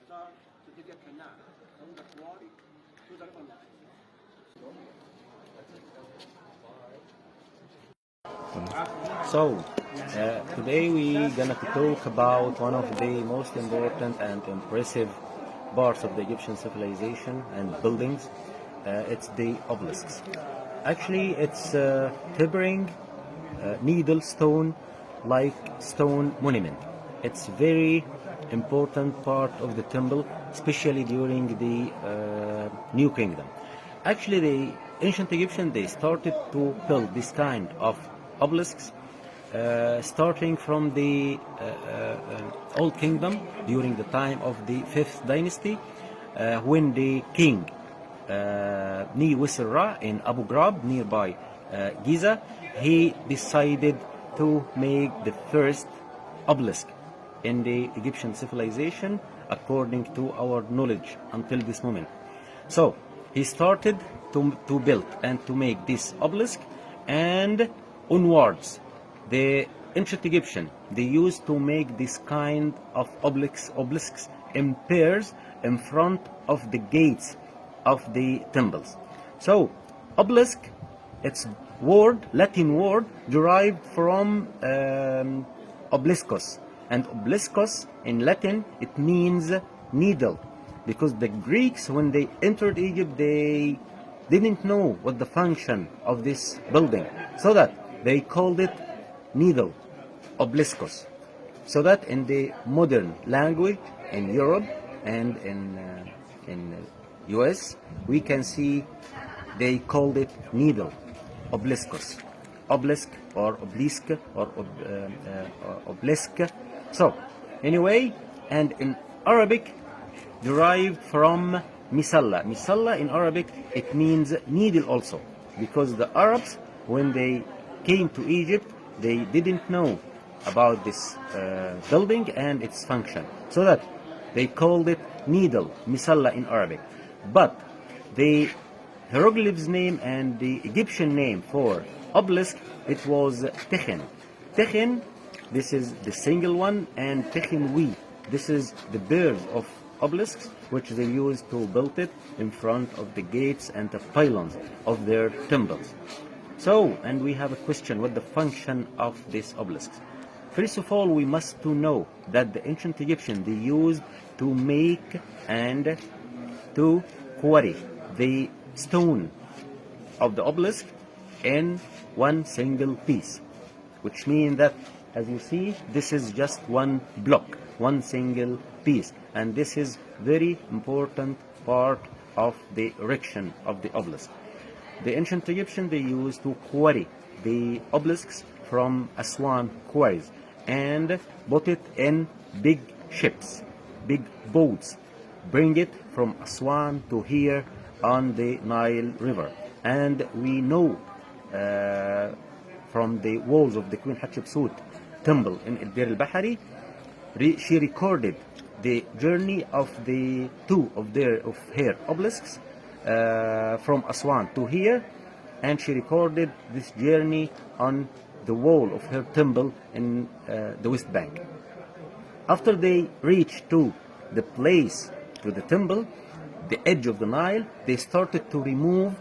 start to dig a canal from the quarry to the river Nile. So, today we're gonna talk about one of the most important and impressive parts of the Egyptian civilization and buildings. It's the obelisks. Actually, it's tapering needle stone like stone monument. It's very important part of the temple, especially during the New Kingdom. Actually, the ancient Egyptians, they started to build this kind of obelisks starting from the Old Kingdom during the time of the 5th dynasty, when the king Ni-Wisra in Abu Ghraib nearby Giza, he decided to make the first obelisk in the Egyptian civilization according to our knowledge until this moment. So he started to build and to make this obelisk, and onwards the ancient Egyptian, they used to make this kind of obelisks in pairs in front of the gates of the temples. So obelisk, its Latin word derived from obeliscus, and obeliscus in Latin, it means needle, because the Greeks, when they entered Egypt, they didn't know what the function of this building, so that they called it needle, obeliscus. So that in the modern language in Europe and in US, we can see they called it needle, obeliscus, obelisk or obelisk or obelisk. So anyway, and in Arabic, derived from misalla. Misalla in Arabic, it means needle also, because the Arabs, when they came to Egypt, they didn't know about this building and its function, so that they called it needle, misalla in Arabic. But the hieroglyphs name and the Egyptian name for obelisk, it was Tekhen. Tekhen, this is the single one, and Tekhenwi, this is the birds of obelisks, which they used to build it in front of the gates and the pylons of their temples. So, and we have a question, what the function of these obelisks? First of all, we must to know that the ancient Egyptians, they used to make and to quarry the stone of the obelisk in one single piece, which means that, as you see, this is just one block, one single piece, and this is very important part of the erection of the obelisk. The ancient Egyptians, they used to quarry the obelisks from Aswan quarries and put it in big ships, big boats, bring it from Aswan to here on the Nile River. And we know from the walls of the Queen Hatshepsut temple in El Deir al-Bahari, she recorded the journey of the two of her obelisks from Aswan to here, and she recorded this journey on the wall of her temple in the West Bank. After they reached to the place, to the temple, the edge of the Nile, they started to remove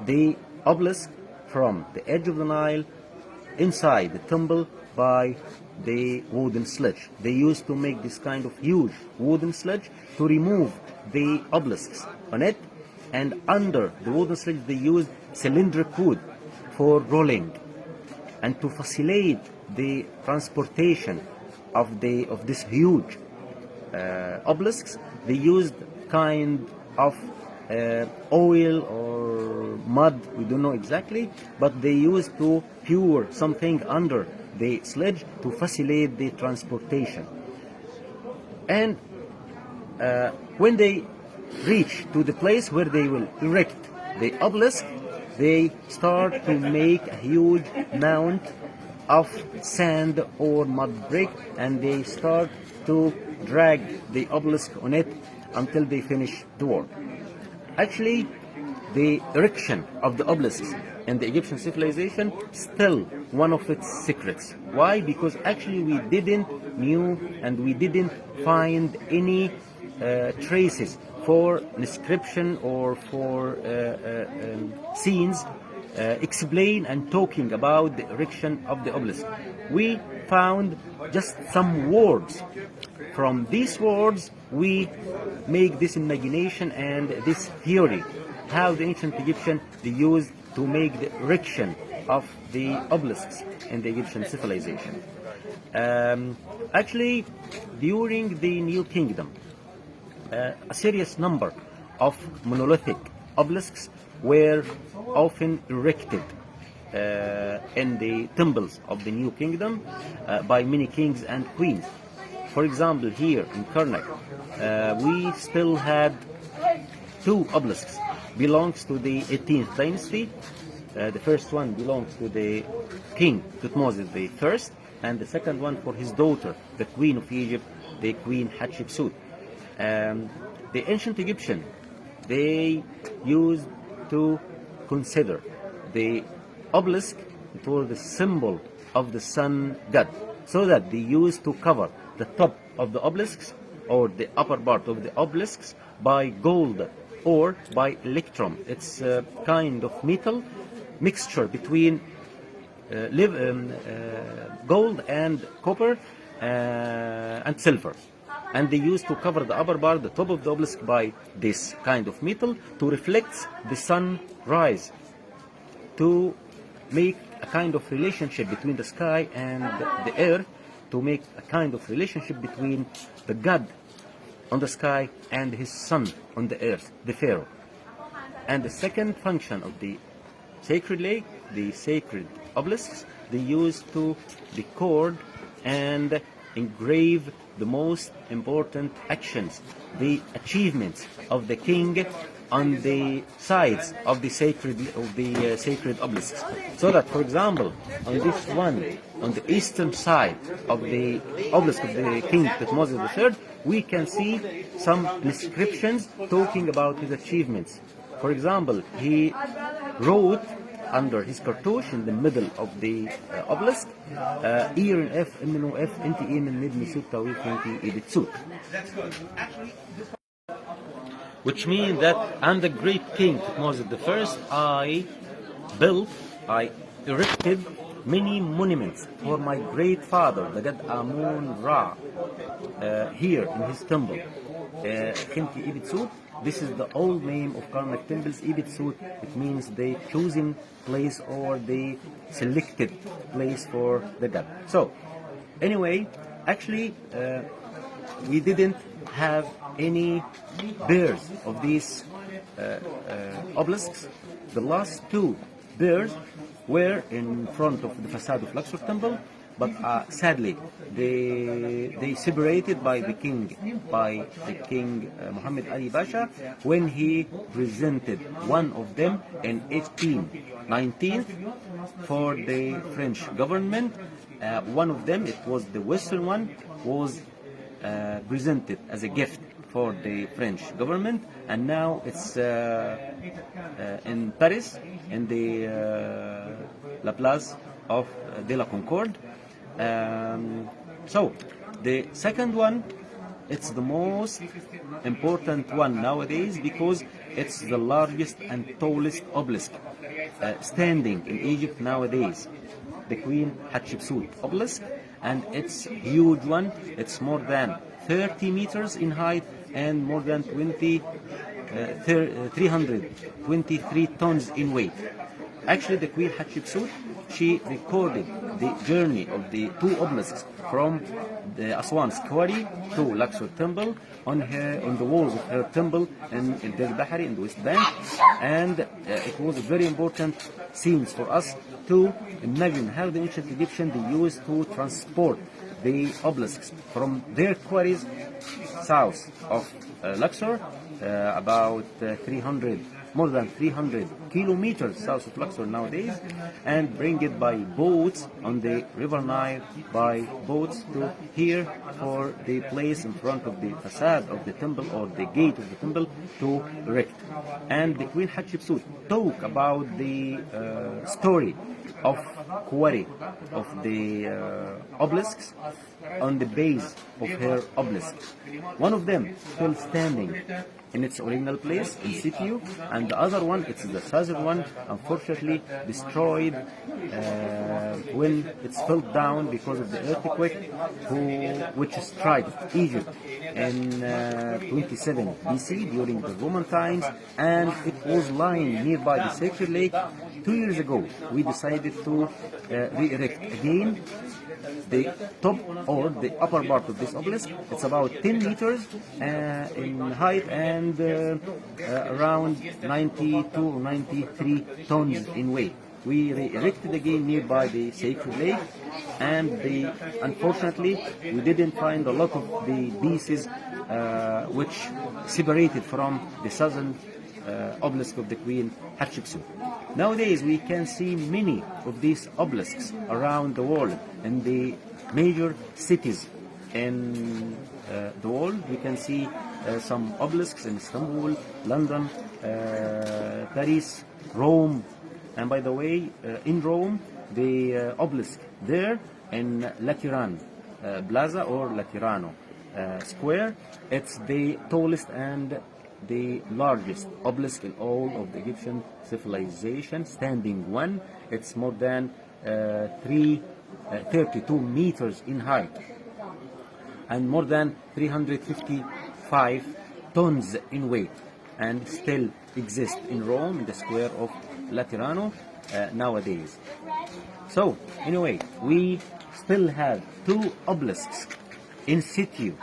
the obelisk from the edge of the Nile inside the temple by the wooden sledge. They used to make this kind of huge wooden sledge to remove the obelisks on it, and under the wooden sledge they used cylindric wood for rolling, and to facilitate the transportation of this huge obelisks, they used kind of oil or mud, we don't know exactly, but they used to pour something under the sledge to facilitate the transportation. And when they reach to the place where they will erect the obelisk, they start to make a huge mound of sand or mud brick, and they start to drag the obelisk on it until they finish the work. Actually, the erection of the obelisks in the Egyptian civilization still one of its secrets. Why? Because actually we didn't knew and we didn't find any traces, for inscription, or for scenes explain and talking about the erection of the obelisk. We found just some words. From these words, we make this imagination and this theory, how the ancient Egyptian they used to make the erection of the obelisks in the Egyptian civilization. Actually, during the New Kingdom, a serious number of monolithic obelisks were often erected in the temples of the New Kingdom by many kings and queens. For example, here in Karnak, we still had two obelisks. Belongs to the 18th dynasty. The first one belongs to the king Thutmose I, and the second one for his daughter, the queen of Egypt, the Queen Hatshepsut. The ancient Egyptian, they used to consider the obelisk, it was the symbol of the sun god, so that they used to cover the top of the obelisks or the upper part of the obelisks by gold or by electrum. It's a kind of metal mixture between gold and copper and silver. And they used to cover the upper part, the top of the obelisk, by this kind of metal to reflect the sunrise, to make a kind of relationship between the sky and the earth, to make a kind of relationship between the god on the sky and his son on the earth, the pharaoh. And the second function of the sacred lake, the sacred obelisks, they used to record and engrave the most important actions, the achievements of the king on the sides of the sacred obelisks. So that, for example, on this one, on the eastern side of the obelisk of the king Thutmose III, we can see some inscriptions talking about his achievements. For example, he wrote under his cartouche in the middle of the obelisk, إير F إمنو F أنت إيه من نبني سوت تويك أنت إيه بتسوت, which means that I'm the great king Thutmose I, I erected many monuments for my great father, the god Amun-Ra, here in his temple. Khimti Ibitsut, this is the old name of Karnak temples. Ibitsut, it means the chosen place or the selected place for the god. So, anyway, actually, we didn't have any bears of these obelisks. The last two bears were in front of the facade of Luxor temple, but sadly they separated by the king Muhammad Ali Pasha when he presented one of them in 1819 for the French government. One of them, it was the western one, was presented as a gift for the French government, and now it's in Paris in the La Place of de la Concorde. So the second one, it's the most important one nowadays because it's the largest and tallest obelisk standing in Egypt nowadays, the Queen Hatshepsut obelisk, and it's huge one. It's more than 30 meters in height and more than 323 tons in weight. Actually, the Queen Hatshepsut, she recorded the journey of the two obelisks from the Aswan's quarry to Luxor temple on the walls of her temple in Deir Bahari in the West Bank, and it was a very important scenes for us to imagine how the ancient Egyptians they used to transport the obelisks from their quarries south of Luxor, about 300 more than 300 kilometers south of Luxor nowadays, and bring it by boats on the River Nile, by boats to here for the place in front of the facade of the temple or the gate of the temple to erect. And the Queen Hatshepsut talk about the story of quarry of the obelisks on the base of her obelisk. One of them still standing in its original place in situ, and the other one, it's the southern one, unfortunately destroyed when it's fell down because of the earthquake which struck Egypt in 27 BC during the Roman times, and it was lying nearby the sacred lake. 2 years ago we decided to re-erect again the top or the upper part of this obelisk. It's about 10 meters in height and around 92 or 93 tons in weight. We re-erected again nearby the sacred lake, and unfortunately we didn't find a lot of the pieces which separated from the southern obelisk of the Queen Hatshepsut. Nowadays we can see many of these obelisks around the world in the major cities in the world. We can see some obelisks in Istanbul, London, Paris, Rome, and by the way, in Rome, the obelisk there in Lateran Plaza or Laterano Square, it's the tallest and the largest obelisk in all of the Egyptian civilization, standing one. It's more than 32 meters in height and more than 355 tons in weight, and still exists in Rome in the square of Laterano nowadays. So anyway, we still have two obelisks in situ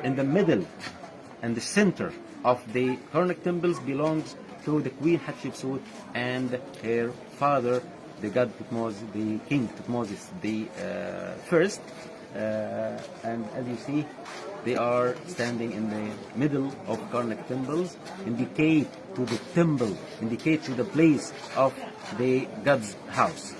in the middle and the center of the Pharaonic temples belongs to the Queen Hatshepsut and her father, the god Thutmose, the king Thutmose the first. And as you see, they are standing in the middle of Pharaonic temples, indicate to the temple, indicate to the place of the god's house.